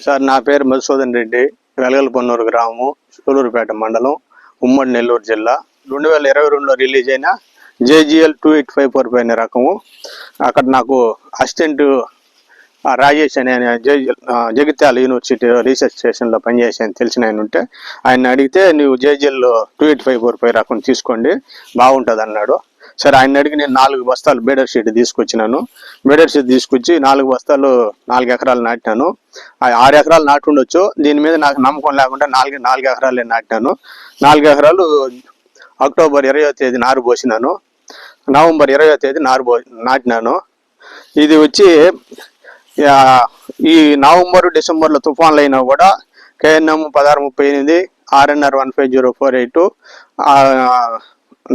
Sir నా పేరు మధుసూదన్ రెడ్డి, వెలగలపొన్నూరు గ్రామము, సూలూరుపేట మండలం, ఉమ్మడి నెల్లూరు జిల్లా. 2022లో రిలీజ్ అయిన JGL 2854 అనే రకము. అక్కడ నాకు అసిస్టెంట్ రాజేష్ అనే జగిత్యాల యూనివర్సిటీ రీసెర్చ్ స్టేషన్లో పనిచేసాను తెలిసిన ఆయన ఉంటే, ఆయన అడిగితే నువ్వు JGL 28545 రకం తీసుకోండి బాగుంటుంది అన్నాడు. సరే ఆయన అడిగి నేను 4 బస్తాలు బేడర్ షీట్ తీసుకొచ్చినాను. బేడర్ షీట్ తీసుకొచ్చి 4 బస్తాలు 4 ఎకరాలు నాటినాను. 6 ఎకరాలు నాటి ఉండొచ్చు, దీని మీద నాకు నమ్మకం లేకుండా 4 ఎకరాలే నాటినాను. 4 ఎకరాలు అక్టోబర్ 20వ తేదీ నారు పోసినాను. నవంబర్ 20వ తేదీ నాటినాను. ఇది వచ్చి ఈ నవంబర్ డిసెంబర్లో తుఫాన్లు అయినా కూడా KNM 1638 RNR 15048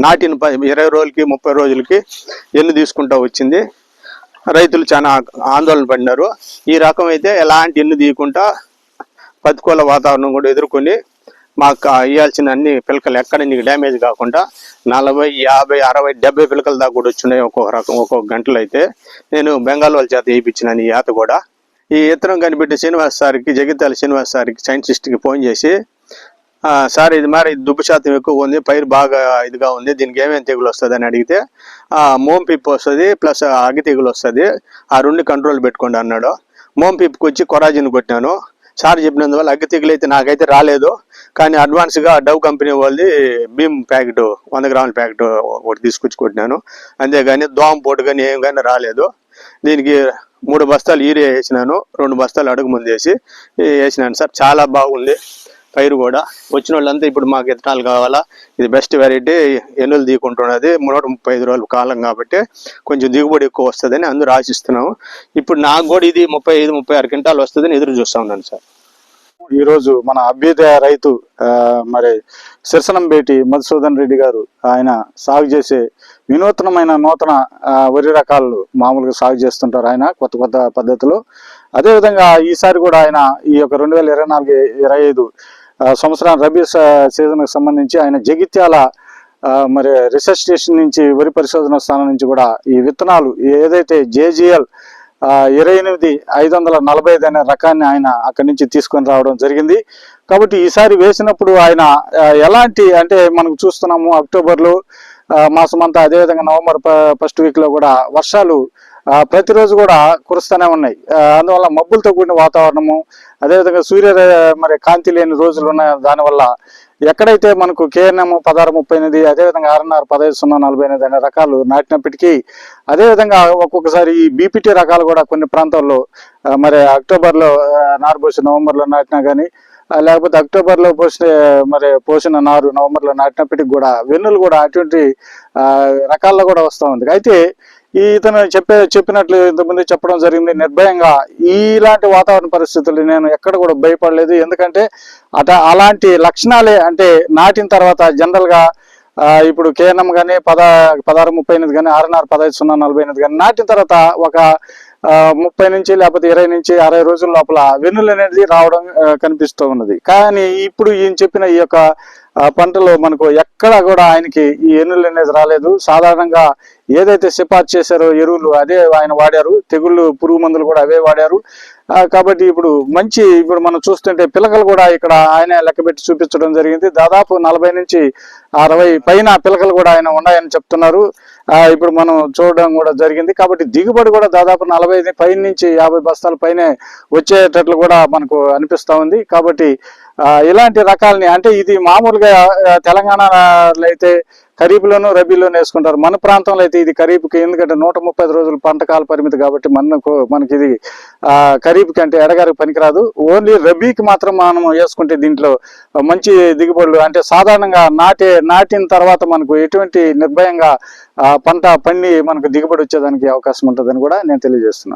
నాటిన 20 రోజులకి 30 రోజులకి ఎన్ని తీసుకుంటూ వచ్చింది. రైతులు చాలా ఆందోళన పడినారు. ఈ రకం అయితే ఎలాంటి ఎన్ని తీయకుండా ప్రతికూల వాతావరణం కూడా ఎదుర్కొని మాకు ఇవ్వాల్సిన అన్ని పిలకలు ఎక్కడ నీకు డ్యామేజ్ కాకుండా 40, 50, 60, 70 పిలకల దాకా కూడా వచ్చినాయి ఒక్కొక్క రకం ఒక్కొక్క గంటలు. అయితే నేను బెంగాల్ వాళ్ళ చేత వేయించినాను ఈ ఈత కూడా. ఈ ఇతరం కనిపెట్టి శ్రీనివాస్ సార్కి, జగిత్యాల శ్రీనివాస్ సార్కి సైంటిస్ట్కి ఫోన్ చేసి, సార్ ఇది మరి దుబ్బు శాతం ఎక్కువ ఉంది, పైరు బాగా ఇదిగా ఉంది, దీనికి ఏమేమి తెగులు వస్తుంది అని అడిగితే మోంపిప్పు వస్తుంది ప్లస్ అగ్గి తెగులు వస్తుంది, ఆ 2 కంట్రోల్ పెట్టుకోండి అన్నాడు. మోంపిప్పుకి వచ్చి కొరాజిన్ కొట్టినాను. సార్ చెప్పినందువల్ల అగ్గి తెగులు అయితే నాకైతే రాలేదు, కానీ అడ్వాన్స్గా డవ్ కంపెనీ వాళ్ళది భీమ్ ప్యాకెట్ 100 గ్రాముల ప్యాకెట్ ఒకటి తీసుకొచ్చి కొట్టినాను. అంతేగాని దోమ పోటు కానీ ఏం కానీ రాలేదు. దీనికి 3 బస్తాలు యూరియా వేసినాను, 2 బస్తాలు అడుగు ముందు వేసినాను సార్. చాలా బాగుంది పైరు కూడా. వచ్చిన వాళ్ళంతా ఇప్పుడు మాకు విత్తనాలు కావాలా, ఇది బెస్ట్ వెరైటీ, ఎన్నులు తీకుంటున్నది, 135 రోజుల కాలం కాబట్టి కొంచెం దిగుబడి ఎక్కువ వస్తుందని అందరూ ఆశిస్తున్నాము. ఇప్పుడు నాకు కూడా ఇది 35-36 క్వింటాలు వస్తుందని ఎదురు చూస్తా ఉన్నాను సార్. ఈరోజు మన అభ్యుదయ రైతు మరి సిరసనంబేటి మధుసూదన్ రెడ్డి గారు ఆయన సాగు చేసే నూతన వరి రకాలు మామూలుగా సాగు చేస్తుంటారు ఆయన కొత్త పద్ధతిలో. అదేవిధంగా ఈసారి కూడా ఆయన ఈ యొక్క 2024-25 సంవత్సరం రబీ సీజన్కి సంబంధించి ఆయన జగిత్యాల మరి రీసెర్చ్ స్టేషన్ నుంచి వరి పరిశోధన స్థానం నుంచి కూడా ఈ విత్తనాలు ఏదైతే JGL 28545 అనే రకాన్ని ఆయన అక్కడి నుంచి తీసుకొని రావడం జరిగింది. కాబట్టి ఈసారి వేసినప్పుడు ఆయన ఎలాంటి అంటే మనకు చూస్తున్నాము అక్టోబర్లో మాసం అంతా, అదేవిధంగా నవంబర్ ఫస్ట్ వీక్లో కూడా వర్షాలు ప్రతిరోజు కూడా కురుస్తూనే ఉన్నాయి. అందువల్ల మబ్బులతో కూడిన వాతావరణము, అదేవిధంగా మరి కాంతి లేని రోజులు ఉన్నాయి. దానివల్ల ఎక్కడైతే మనకు KNM 1638, అదేవిధంగా RNR 15048 అనే రకాలు నాటినప్పటికీ, అదేవిధంగా ఒక్కొక్కసారి ఈ BPT రకాలు కూడా కొన్ని ప్రాంతాల్లో మరి అక్టోబర్లో నారు పోసి నవంబర్లో నాటినా కానీ, లేకపోతే అక్టోబర్లో పోసిన నారు నవంబర్లో నాటినప్పటికి కూడా వెన్నులు కూడా అటువంటి రకాల్లో కూడా వస్తూ ఉంది. అయితే ఇతను చెప్పినట్లు ఇంతకుముందు చెప్పడం జరిగింది, నిర్భయంగా ఇలాంటి వాతావరణ పరిస్థితులు నేను ఎక్కడ కూడా భయపడలేదు. ఎందుకంటే అలాంటి లక్షణాలే అంటే నాటిన తర్వాత జనరల్గా ఇప్పుడు KNM కానీ 1638 కానీ RNR 15048 కానీ నాటిన తర్వాత ఒక 30 నుంచి లేకపోతే 20 నుంచి 60 రోజుల లోపల వెన్నులు అనేది రావడం కనిపిస్తూ ఉన్నది. కానీ ఇప్పుడు ఈయన చెప్పిన ఈ యొక్క పంటలో మనకు ఎక్కడ కూడా ఆయనకి ఈ ఎన్నులు అనేది రాలేదు. సాధారణంగా ఏదైతే సిఫార్సు చేశారో ఎరువులు అదే ఆయన వాడారు, తెగుళ్ళు పురుగు మందులు కూడా అవే వాడారు. కాబట్టి ఇప్పుడు మనం చూస్తుంటే పిలకలు కూడా ఇక్కడ ఆయన లెక్కబెట్టి చూపించడం జరిగింది. దాదాపు 40 నుంచి 60 పైన పిలకలు కూడా ఆయన ఉన్నాయని చెప్తున్నారు. ఇప్పుడు మనం చూడడం కూడా జరిగింది. కాబట్టి దిగుబడి కూడా దాదాపు 40 పైన నుంచి 50 బస్తాల పైనే వచ్చేటట్లు కూడా మనకు అనిపిస్తూ ఉంది. కాబట్టి ఇలాంటి రకాలని అంటే ఇది మామూలుగా తెలంగాణలో అయితే ఖరీఫ్లోను రబీలోను వేసుకుంటారు. మన ప్రాంతంలో అయితే ఇది ఖరీఫ్కి, ఎందుకంటే 135 రోజులు పంట కాల పరిమితి కాబట్టి మనకి ఇది ఖరీఫ్కి అంటే ఎడగారికి పనికిరాదు. ఓన్లీ రబీకి మాత్రం మనం వేసుకుంటే దీంట్లో మంచి దిగుబడులు అంటే సాధారణంగా నాటిన తర్వాత మనకు ఎటువంటి నిర్భయంగా పంట పండి మనకు దిగుబడి వచ్చేదానికి అవకాశం ఉంటుందని కూడా నేను తెలియజేస్తున్నాను.